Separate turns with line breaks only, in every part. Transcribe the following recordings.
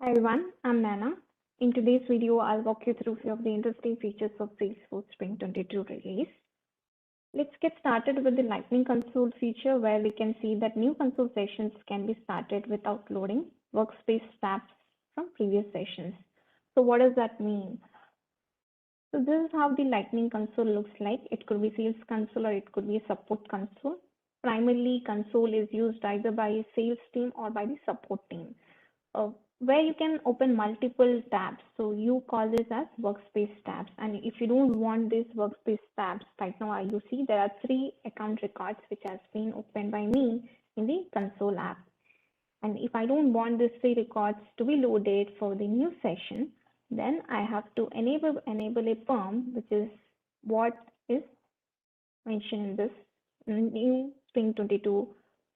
Hi everyone, I'm Nana. In today's video, I'll walk you through few of the interesting features of Salesforce Spring 22 release. Let's get started with the Lightning Console feature where we can see that new console sessions can be started without loading workspace tabs from previous sessions. So what does that mean? So this is how the Lightning Console looks like. It could be Sales Console or it could be a support console. Primarily, console is used either by a sales team or by the support team. Where you can open multiple tabs. So you call this as workspace tabs. And if you don't want these workspace tabs, right now you see there are 3 account records which has been opened by me in the console app. And if I don't want these 3 records to be loaded for the new session, then I have to enable a perm, which is what is mentioned in this new Spring 22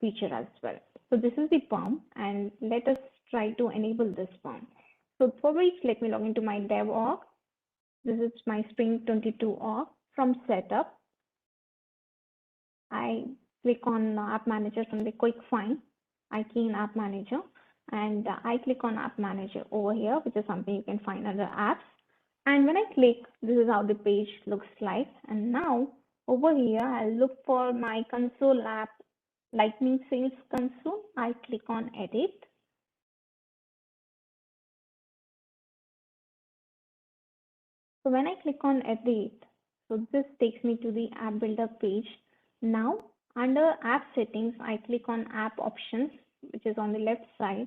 feature as well. So this is the perm, and let us try to enable this perm. So for which, let me log into my dev org. This is my Spring 22 org. From setup, I click on App Manager from the quick find. I key in App Manager, and I click on App Manager over here, which is something you can find under apps. And when I click, this is how the page looks like. And now over here, I'll look for my console app, Lightning Sales Console. I click on Edit. So when I click on Edit, so this takes me to the App Builder page. Now, under App Settings, I click on App Options, which is on the left side.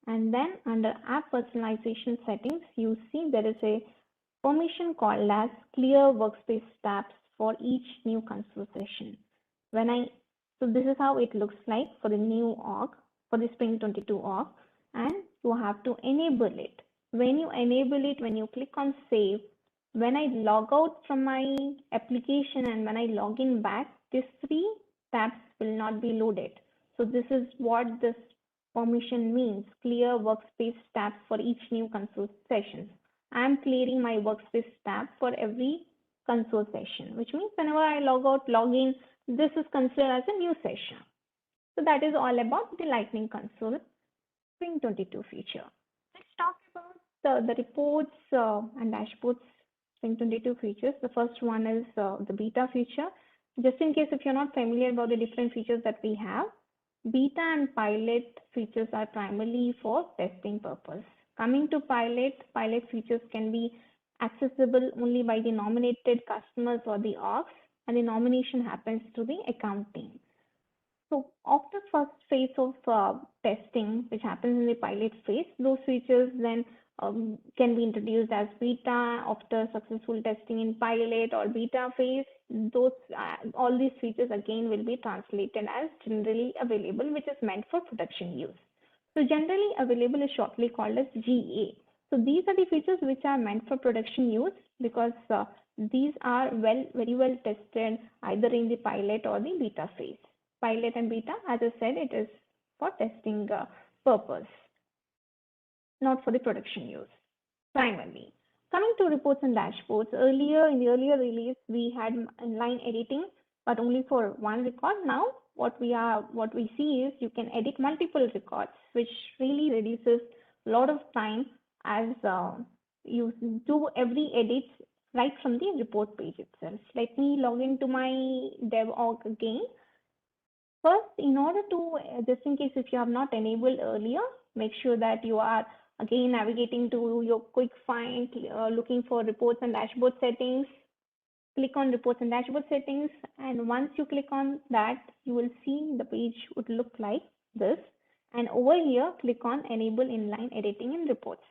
And then under App Personalization Settings, you see there is a permission called as Clear Workspace Tabs for each new console session. So this is how it looks like for the new org, for the Spring 22 org, and you have to enable it. When you enable it, when you click on Save, when I log out from my application and when I log in back, these 3 tabs will not be loaded. So this is what this permission means, clear workspace tabs for each new console session. I am clearing my workspace tab for every console session, which means whenever I log out, log in, this is considered as a new session. So that is all about the Lightning Console Spring 22 feature. Let's talk about the reports and dashboards Spring 22 features. The first one is the beta feature. Just in case if you're not familiar about the different features that we have, beta and pilot features are primarily for testing purpose. Coming to pilot features can be accessible only by the nominated customers or the orgs, and the nomination happens to the account team. So after first phase of testing, which happens in the pilot phase, those features then can be introduced as beta after successful testing in pilot or beta phase. Those all these features again will be translated as generally available, which is meant for production use. So generally available is shortly called as GA. So these are the features which are meant for production use because these are very well tested either in the pilot or the beta phase. Pilot and beta, as I said, it is for testing purpose, not for the production use primarily. Coming to reports and dashboards, in the earlier release, we had inline editing, but only for one record. Now, what we see is you can edit multiple records, which really reduces a lot of time as you do every edit right from the report page itself. Let me log into my dev org again. First, in order to, just in case if you have not enabled earlier, make sure that you are again navigating to your quick find, looking for reports and dashboard settings. Click on reports and dashboard settings, and once you click on that, you will see the page would look like this. And over here, click on enable inline editing in reports.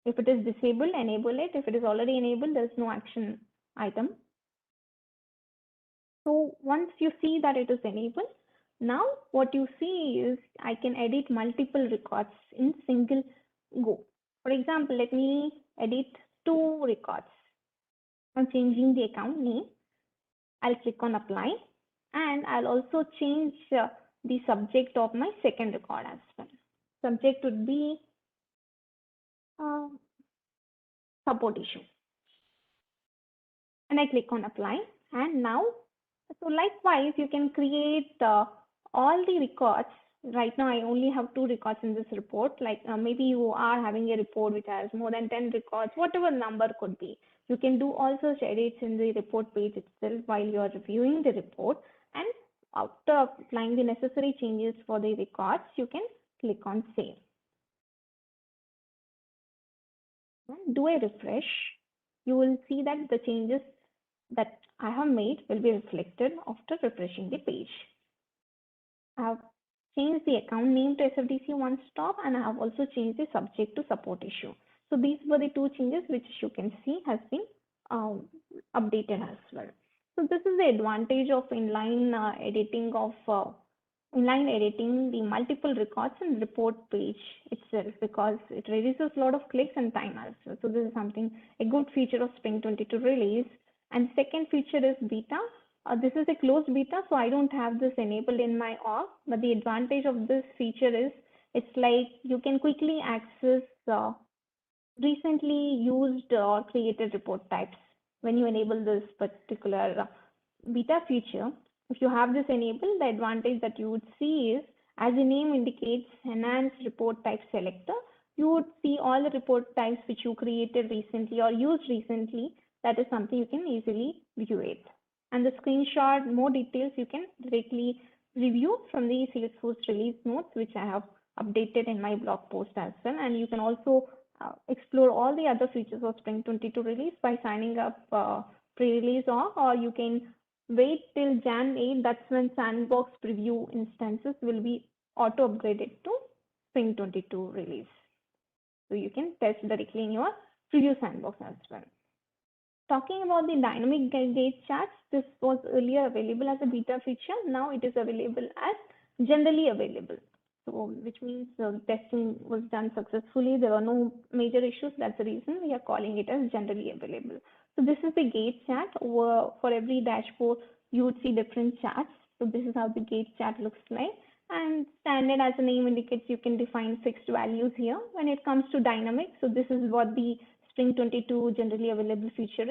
If it is disabled, enable it. If it is already enabled, there's no action item. So once you see that it is enabled, now what you see is I can edit multiple records in single go. For example, let me edit 2 records. I'm changing the account name. I'll click on apply, and I'll also change the subject of my second record as well. Subject would be uh, support issue. And I click on apply, and now, so likewise, you can create all the records right now I only have 2 records in this report. Like maybe you are having a report which has more than 10 records, whatever number could be. You can do all such edits in the report page itself while you are reviewing the report. And after applying the necessary changes for the records, you can click on save. And do a refresh. You will see that the changes that I have made will be reflected after refreshing the page. I have changed the account name to SFDC One Stop, and I have also changed the subject to support issue. So these were the 2 changes which you can see has been updated as well. So this is the advantage of inline editing the multiple records in report page itself, because it reduces a lot of clicks and time as well. So this is something, a good feature of Spring 22 release. And second feature is beta. This is a closed beta, so I don't have this enabled in my org, but the advantage of this feature is it's like you can quickly access recently used or created report types when you enable this particular beta feature. If you have this enabled, the advantage that you would see is, as the name indicates, enhanced report type selector, you would see all the report types which you created recently or used recently. That is something you can easily view it. And the screenshot, more details you can directly review from the Salesforce release notes, which I have updated in my blog post as well. And you can also explore all the other features of Spring 22 release by signing up pre-release, or you can wait till Jan 8. That's when sandbox preview instances will be auto upgraded to Spring 22 release. So you can test directly in your preview sandbox as well. Talking about the dynamic gate charts, this was earlier available as a beta feature. Now it is available as generally available. So which means the testing was done successfully. There are no major issues. That's the reason we are calling it as generally available. So this is the gate chart. For every dashboard, you would see different charts. So this is how the gate chart looks like. And standard, as the name indicates, you can define fixed values here. When it comes to dynamic, so this is what the Spring 22 generally available feature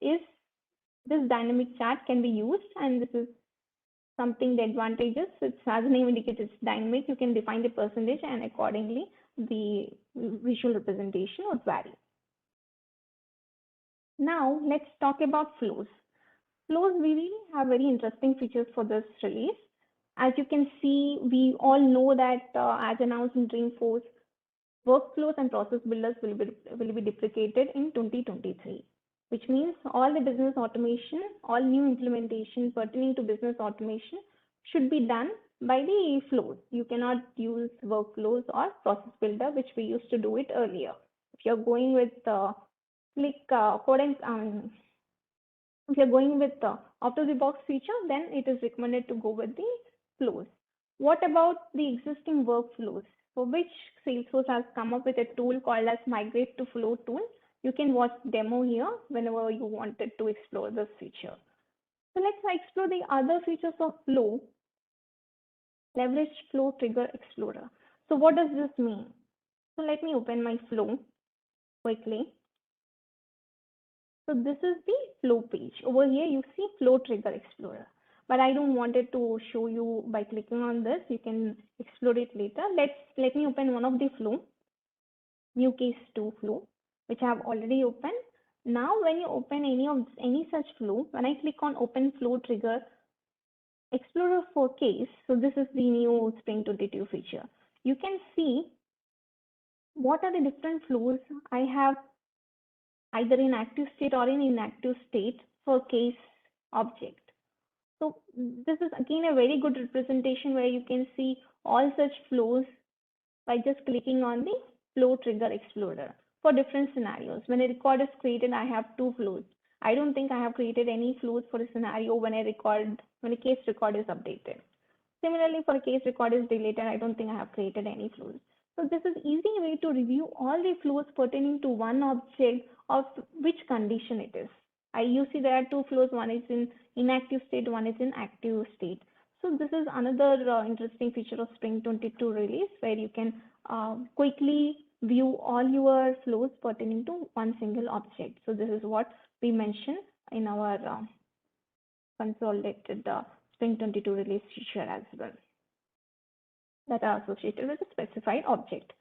is. This dynamic chart can be used, and this is something the advantages. It's, as the name indicates, it's dynamic. You can define the percentage, and accordingly the visual representation would vary. Now let's talk about flows. Flows, we really have very interesting features for this release. As you can see, we all know that as announced in Dreamforce, workflows and process builders will be deprecated in 2023, which means all the business automation, all new implementation pertaining to business automation should be done by the flows. You cannot use workflows or process builder, which we used to do it earlier. If you're going with if you're going with the out-of-the-box feature, then it is recommended to go with the flows. What about the existing workflows, for which Salesforce has come up with a tool called as Migrate to Flow tool? You can watch demo here whenever you wanted to explore this feature. So let's explore the other features of Flow. Leverage Flow Trigger Explorer. So what does this mean? So let me open my Flow quickly. So this is the flow page. Over here, you see Flow Trigger Explorer. But I don't want it to show you by clicking on this. You can explore it later. Let me open one of the flow, new case 2 flow, which I have already opened. Now, when you open any such flow, when I click on Open Flow Trigger Explorer for case, so this is the new Spring 22 feature. You can see what are the different flows I have either in active state or in inactive state for case object. So this is again a very good representation where you can see all such flows by just clicking on the Flow Trigger Explorer for different scenarios. When a record is created, I have 2 flows. I don't think I have created any flows for a scenario when a case record is updated. Similarly, for a case record is deleted, I don't think I have created any flows. So this is easy way to review all the flows pertaining to one object of which condition it is. You see there are 2 flows, one is in inactive state, one is in active state. So this is another interesting feature of Spring 22 release, where you can quickly view all your flows pertaining to one single object. So this is what we mentioned in our consolidated Spring 22 release feature as well. that are associated with a specified object.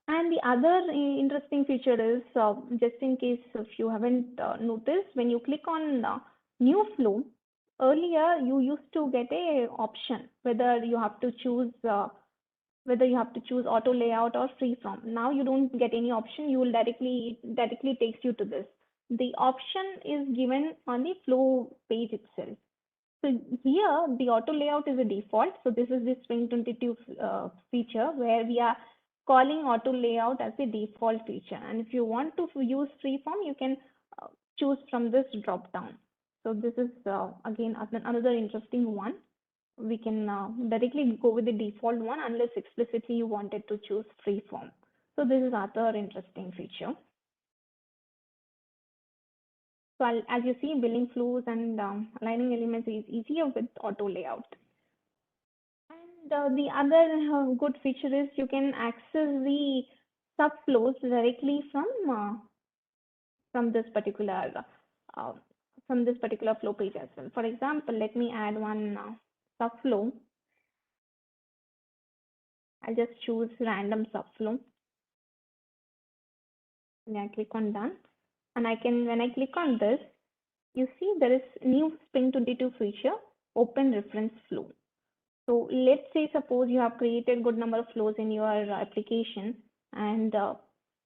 And the other interesting feature is, just in case if you haven't noticed, when you click on new flow, earlier you used to get a option whether you have to choose auto layout or freeform. Now you don't get any option. You will directly takes you to this. The option is given on the flow page itself. So here the auto layout is a default. So this is the Spring 22 feature where we are calling auto layout as a default feature. And if you want to use freeform, you can choose from this drop down. So this is again another interesting one. We can directly go with the default one unless explicitly you wanted to choose freeform. So this is other interesting feature. So as you see, building flows and aligning elements is easier with auto layout. And the other good feature is you can access the subflows directly from this particular uh, flow page as well. For example, let me add one subflow. I'll just choose random subflow. And I click on done. And when I click on this, you see there is new Spring 22 feature, open reference flow. So let's say suppose you have created good number of flows in your application, and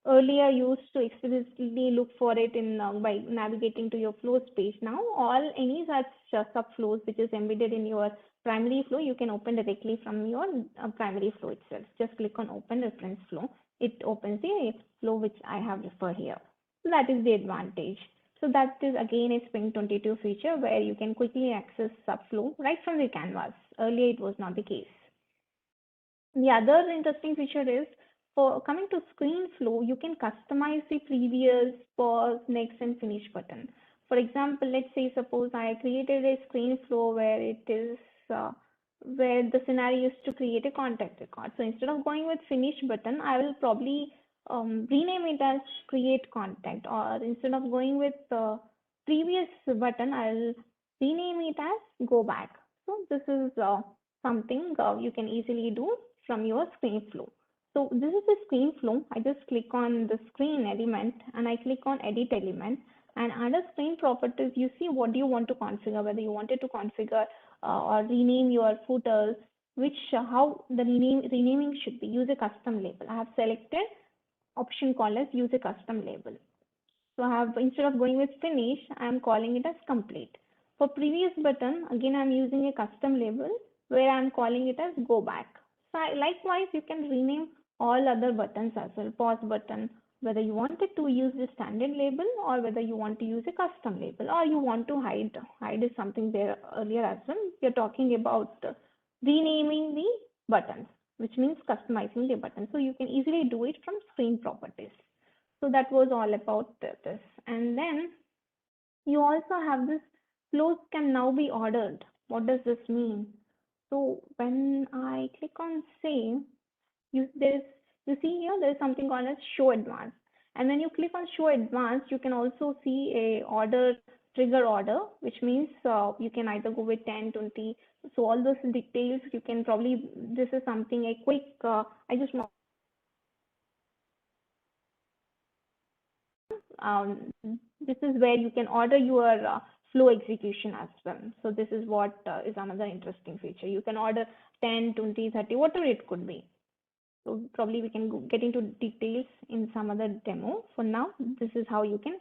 earlier you used to explicitly look for it in by navigating to your flows page. Now any such subflows which is embedded in your primary flow, you can open directly from your primary flow itself. Just click on open reference flow. It opens the flow which I have referred here. So that is the advantage. So that is again a Spring 22 feature where you can quickly access subflow right from the canvas. Earlier it was not the case. The other interesting feature is for coming to screen flow, you can customize the previous, pause, next, and finish button. For example, let's say suppose I created a screen flow where it is where the scenario is to create a contact record. So instead of going with finish button, I will probably rename it as create contact, or instead of going with previous button, I'll rename it as go back. So this is something you can easily do from your screen flow. So this is the screen flow. I just click on the screen element and I click on edit element, and under screen properties you see what do you want to configure, whether you wanted to configure or rename your footers, which how the renaming should be. Use a custom label. I have selected option called as use a custom label. So I have, instead of going with finish, I am calling it as complete. For previous button, again I am using a custom label where I am calling it as go back. So likewise, you can rename all other buttons as well. Pause button, whether you wanted to use the standard label or whether you want to use a custom label, or you want to hide is something there earlier as well. We are talking about renaming the buttons, which means customizing the button. So you can easily do it from screen properties. So that was all about this. And then you also have this flows can now be ordered. What does this mean? So when I click on save, you see here there is something called as show advanced. And when you click on show advanced, you can also see a trigger order, which means you can either go with 10, 20. So all those details you can probably, this is something a quick, I just want this is where you can order your flow execution as well. So this is what is another interesting feature. You can order 10, 20, 30, whatever it could be. So probably we can get into details in some other demo. For now, this is how you can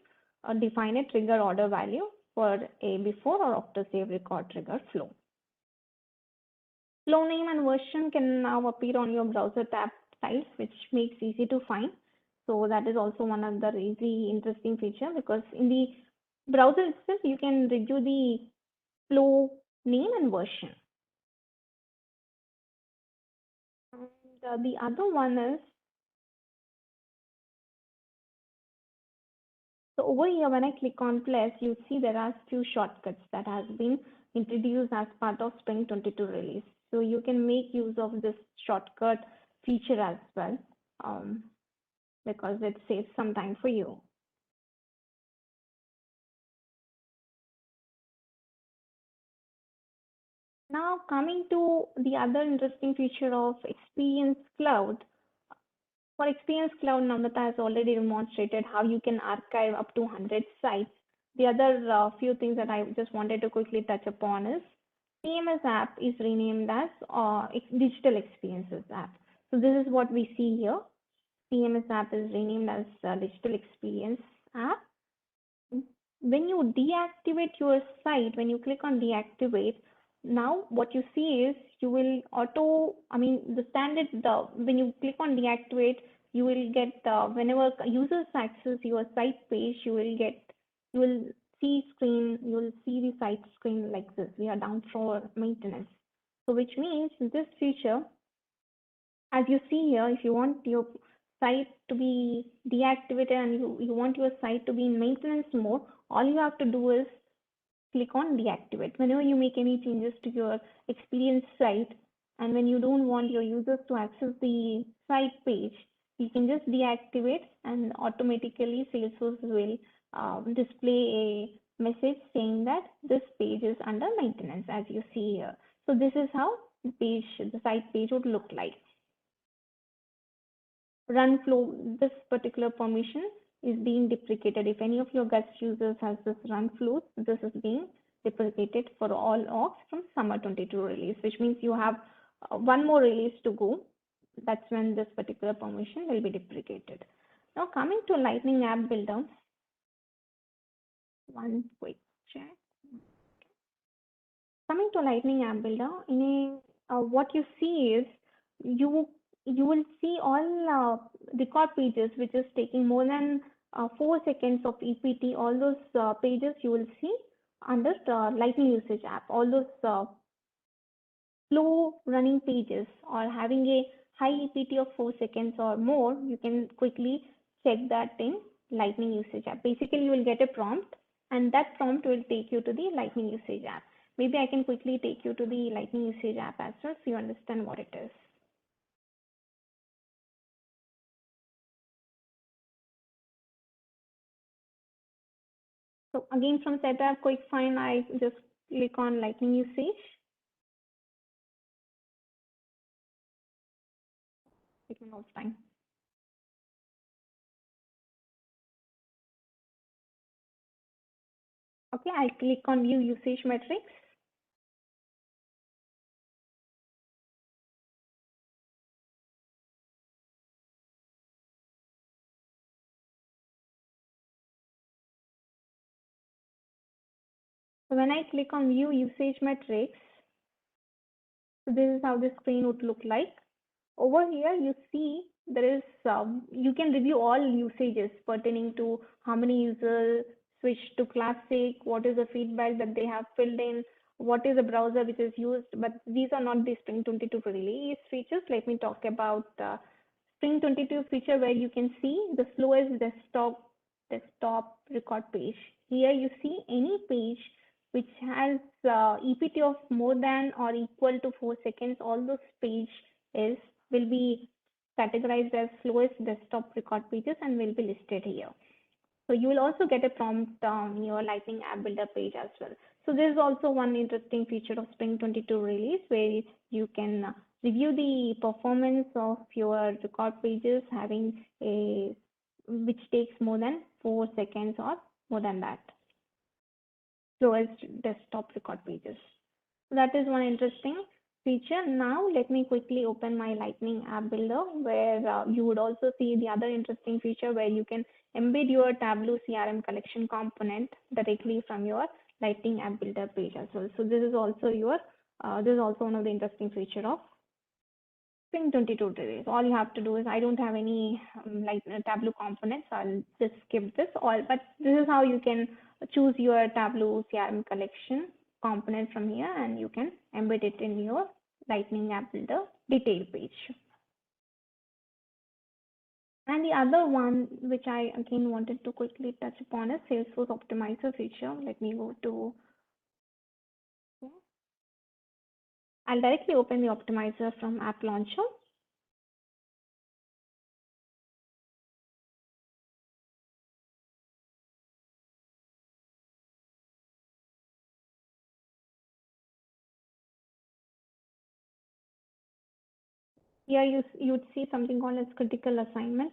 define a trigger order value for a before or after save record trigger flow. Flow name and version can now appear on your browser tab tiles, which makes easy to find. So that is also one of the easy interesting feature, because in the browser itself, you can review the flow name and version. And the other one is, so over here, when I click on plus, you see there are few shortcuts that has been introduced as part of Spring 22 release. So you can make use of this shortcut feature as well, because it saves some time for you. Now coming to the other interesting feature of Experience Cloud. For Experience Cloud, Namrata has already demonstrated how you can archive up to 100 sites. The other few things that I just wanted to quickly touch upon is CMS app is renamed as Digital Experiences app. So this is what we see here. CMS app is renamed as Digital Experience app. When you deactivate your site, when you click on deactivate, now what you see is you will the standard, when you click on deactivate, you will get, whenever users access your site page, you will you will see the site screen like this. We are down for maintenance. So which means this feature, as you see here, if you want your site to be deactivated and you want your site to be in maintenance mode, all you have to do is click on deactivate. Whenever you make any changes to your experience site and when you don't want your users to access the site page, you can just deactivate and automatically Salesforce will display a message saying that this page is under maintenance, as you see here. So this is how the site page would look like. Run flow, this particular permission is being deprecated. If any of your guest users has this run flow, this is being deprecated for all orgs from summer 22 release, which means you have one more release to go. That's when this particular permission will be deprecated. Now coming to Lightning App Builder, one quick check. Coming to Lightning App Builder, what you see is you will see all record pages which is taking more than 4 seconds of EPT. All those pages you will see under Lightning Usage app. All those slow running pages or having a high EPT of 4 seconds or more, you can quickly check that in Lightning Usage app. Basically, you will get a prompt and that prompt will take you to the Lightning Usage app. Maybe I can quickly take you to the Lightning Usage app as well so you understand what it is. So again, from setup, quick find, I just click on Lightning Usage. Taking more time. Okay, I click on View Usage Metrics. So when I click on View Usage Metrics, so this is how the screen would look like. Over here, you see there is you can review all usages pertaining to how many users switched to Classic, what is the feedback that they have filled in, what is the browser which is used. But these are not the Spring 22 release features. Let me talk about Spring 22 feature where you can see the slowest desktop record page. Here you see any page which has EPT of more than or equal to 4 seconds, all those page will be categorized as slowest desktop record pages and will be listed here. So you will also get a prompt on your Lightning App Builder page as well. So this is also one interesting feature of Spring 22 release where you can review the performance of your record pages having which takes more than 4 seconds or more than that. Slowest desktop record pages. So that is one interesting feature. Now let me quickly open my Lightning App Builder where you would also see the other interesting feature where you can embed your Tableau CRM collection component directly from your Lightning App Builder page as well. So this is also one of the interesting feature of Spring 22 release. All you have to do is, I don't have any Tableau components, so I'll just skip this all, but this is how you can choose your Tableau CRM collection component from here and you can embed it in your Lightning App Builder detail page. And the other one which I again wanted to quickly touch upon is Salesforce Optimizer feature. Let me go to, I'll directly open the Optimizer from App Launcher. Here you would see something called as critical assignment.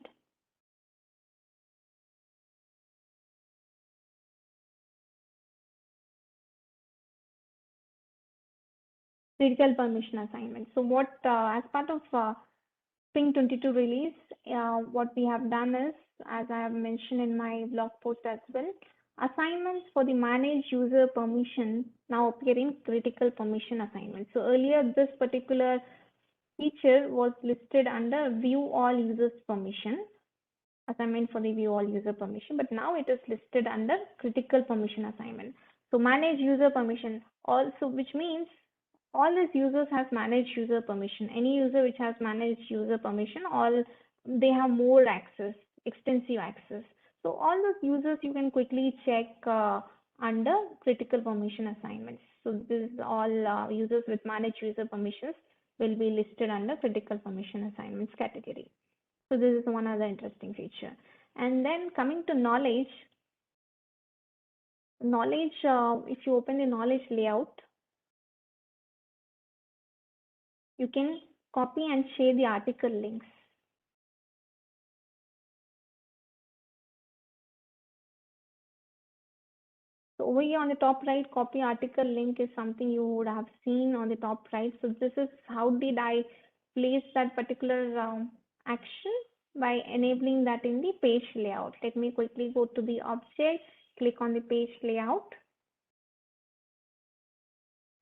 Critical permission assignment. So what, as part of Spring 22 release, what we have done is, as I have mentioned in my blog post as well, assignments for the manage user permission now appear in critical permission assignment. So earlier this particular feature was listed under view all users permission, assignment for the view all user permission, but now it is listed under critical permission assignment. So manage user permission also, which means all these users has managed user permission. Any user which has managed user permission, all they have more access, extensive access. So all those users you can quickly check under critical permission assignments. So this is all users with managed user permissions will be listed under critical permission assignments category. So this is one other interesting feature. And then coming to knowledge, if you open the knowledge layout, you can copy and share the article links. So over here on the top right, copy article link is something you would have seen on the top right. So this is how did I place that particular action by enabling that in the page layout. Let me quickly go to the object, click on the page layout.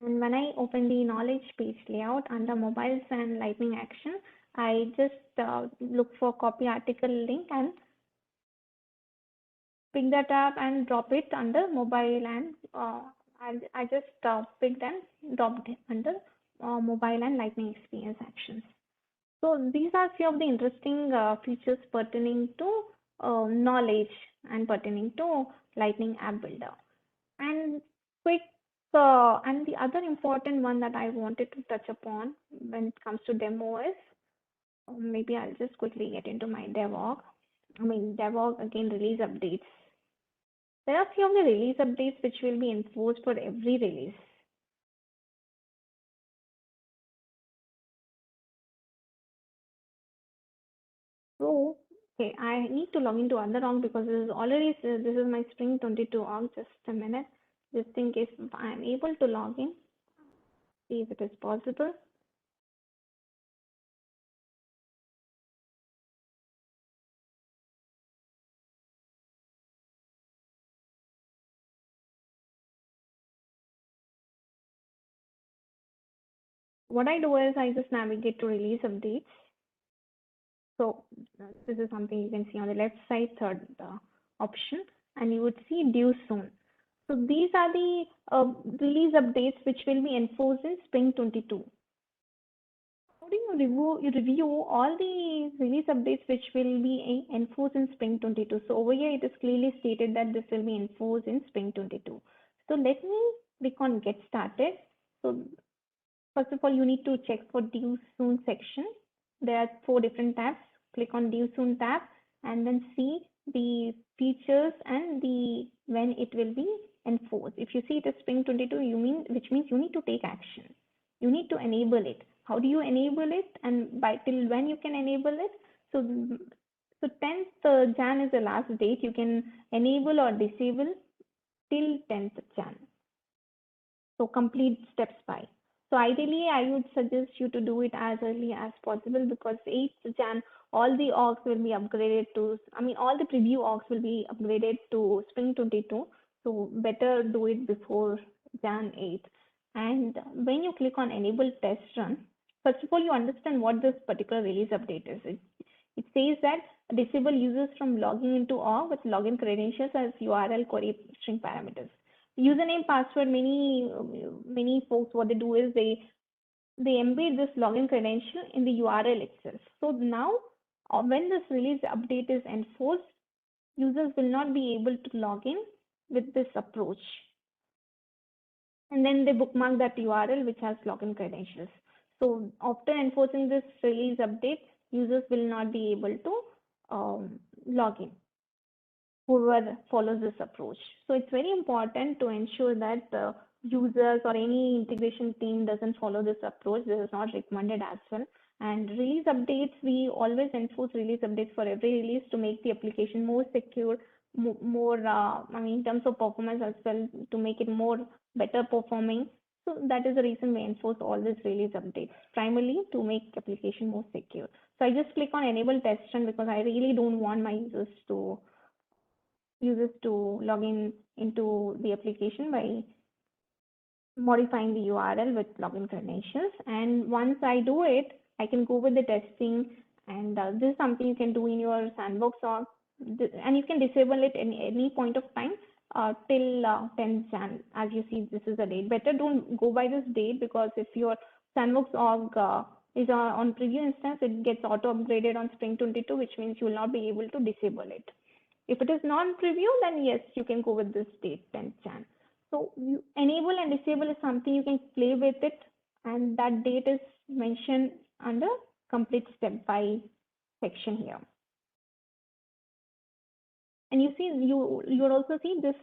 And when I open the knowledge page layout under mobiles and lightning action, I just look for copy article link and pick that up and drop it under mobile and I just picked and dropped it under mobile and lightning experience actions. So these are few of the interesting features pertaining to knowledge and pertaining to lightning app builder. And quick and the other important one that I wanted to touch upon when it comes to demo is maybe I'll just quickly get into my DevOps. DevOps again, release updates. There are few of the release updates which will be enforced for every release. So, okay, I need to log into other org because this is my Spring 22 org. Just a minute, just in case I am able to log in, see if it is possible. What I do is I just navigate to release updates. So this is something you can see on the left side, third option, and you would see due soon. So these are the release updates which will be enforced in Spring 22. How do you review all the release updates which will be enforced in Spring 22? So over here it is clearly stated that this will be enforced in Spring 22. So let me click on Get Started. So first of all, you need to check for Due Soon section. There are 4 different tabs. Click on Due Soon tab and then see the features and the when it will be enforced. If you see it is Spring 22, which means you need to take action. You need to enable it. How do you enable it, and by till when you can enable it? So 10th Jan is the last date. You can enable or disable till 10th Jan. So complete steps by. So ideally, I would suggest you to do it as early as possible because 8th Jan, all the orgs will be upgraded to, all the preview orgs will be upgraded to Spring 22. So better do it before Jan 8th. And when you click on enable test run, first of all, you understand what this particular release update is. It says that disable users from logging into org with login credentials as URL query string parameters. Username, password, many folks, what they do is they embed this login credential in the URL itself. So now when this release update is enforced, users will not be able to log in with this approach. And then they bookmark that URL which has login credentials. So after enforcing this release update, users will not be able to log in, whoever follows this approach. So it's very important to ensure that users or any integration team doesn't follow this approach. This is not recommended as well. And release updates, we always enforce release updates for every release to make the application more secure, more, in terms of performance as well, to make it more better performing. So that is the reason we enforce all these release updates, primarily to make application more secure. So I just click on enable test run because I really don't want my users to log in into the application by modifying the URL with login credentials. And once I do it, I can go with the testing. And this is something you can do in your sandbox, or and you can disable it in any point of time till 10 Jan. As you see, this is the date. Better don't go by this date, because if your sandbox org is on preview instance, it gets auto upgraded on Spring 22, which means you will not be able to disable it. If it is non-preview, then yes, you can go with this date, 10th Jan. So enable and disable is something you can play with it, and that date is mentioned under complete step by section here. And you see, you'll also see this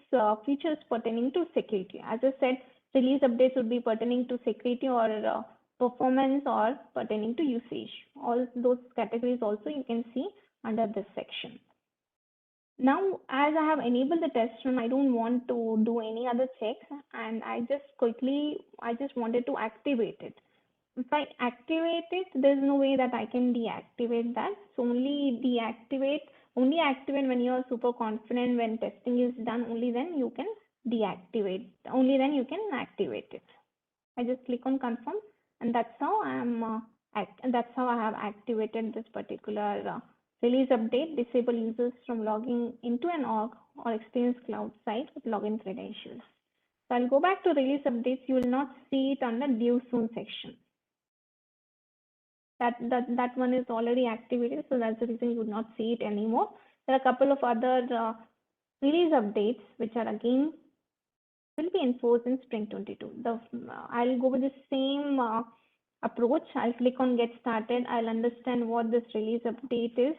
feature is pertaining to security. As I said, release updates would be pertaining to security or performance or pertaining to usage. All those categories also you can see under this section. Now, as I have enabled the test run, I don't want to do any other checks, and I just wanted to activate it. If I activate it, there's no way that I can deactivate that. So only activate when you are super confident, when testing is done, only then you can deactivate, only then you can activate it. I just click on confirm, and that's how I have activated this particular release update. Disable users from logging into an org or Experience Cloud site with login credentials. So I'll go back to release updates. You will not see it under due soon section. That one is already activated, so that's the reason you would not see it anymore. There are a couple of other release updates which are again will be enforced in Spring 22. I'll go with the same approach. I'll click on get started. I'll understand what this release update is.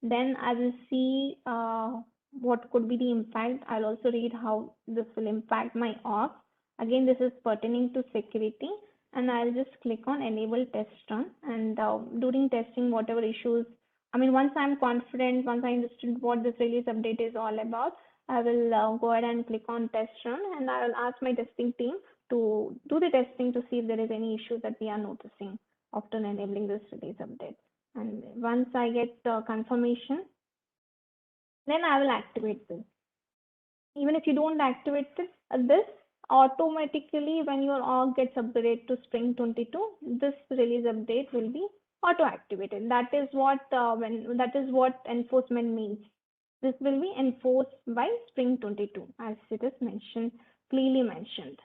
Then I will see what could be the impact. I'll also read how this will impact my org. Again, this is pertaining to security, and I'll just click on enable test run. And during testing, whatever issues, once I'm confident, once I understood what this release update is all about, I will go ahead and click on test run, and I will ask my testing team to do the testing to see if there is any issue that we are noticing after enabling this release update. And once I get confirmation, then I will activate this. Even if you don't activate this, automatically when your org gets upgraded to Spring 22, this release update will be auto activated. That is what enforcement means. This will be enforced by Spring 22, as it is mentioned, clearly mentioned.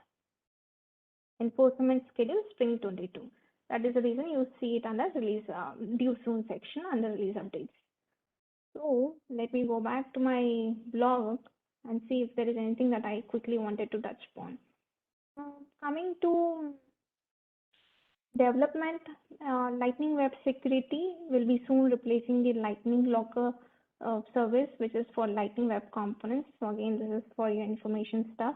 Enforcement schedule Spring 22. That is the reason you see it under release due soon section under release updates. So let me go back to my blog and see if there is anything that I quickly wanted to touch upon. Coming to development, Lightning Web Security will be soon replacing the Lightning Locker service, which is for Lightning Web Components. So again, this is for your information stuff.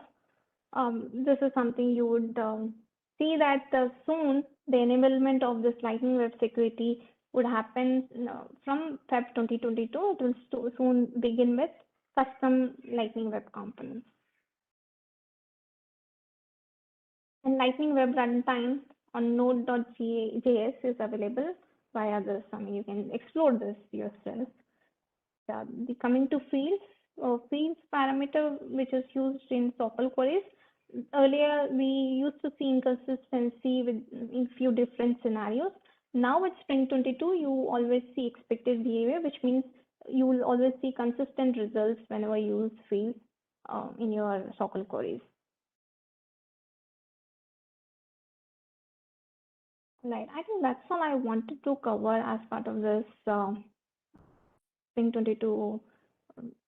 This is something you would see that soon the enablement of this Lightning Web Security would happen from Feb 2022. It will soon begin with custom Lightning Web Components. And Lightning Web Runtime on Node.js is available via this. You can explore this yourself. Coming to fields parameter, which is used in SOQL queries. Earlier, we used to see inconsistency in few different scenarios. Now with Spring 22, you always see expected behavior, which means you will always see consistent results whenever you use fields in your SOQL queries. Right, I think that's all I wanted to cover as part of this Spring 22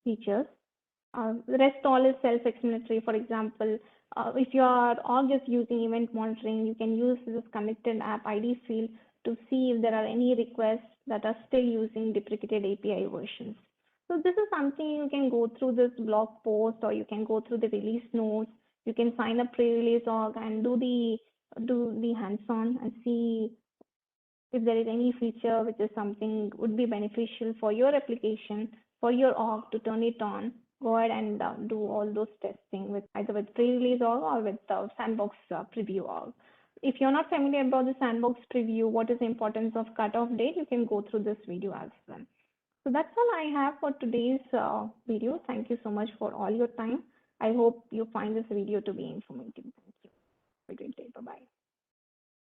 features. The rest all is self-explanatory. For example, if your org is using event monitoring, you can use this connected app ID field to see if there are any requests that are still using deprecated API versions. So this is something you can go through this blog post, or you can go through the release notes. You can sign up pre-release org and do the hands-on and see if there is any feature which is something would be beneficial for your application, for your org to turn it on, go ahead and do all those testing with either with pre-release org or with the sandbox preview org. If you're not familiar about the sandbox preview, what is the importance of cutoff date, you can go through this video as well. So that's all I have for today's video. Thank you so much for all your time. I hope you find this video to be informative. Thank you. Have a great day. Bye-bye.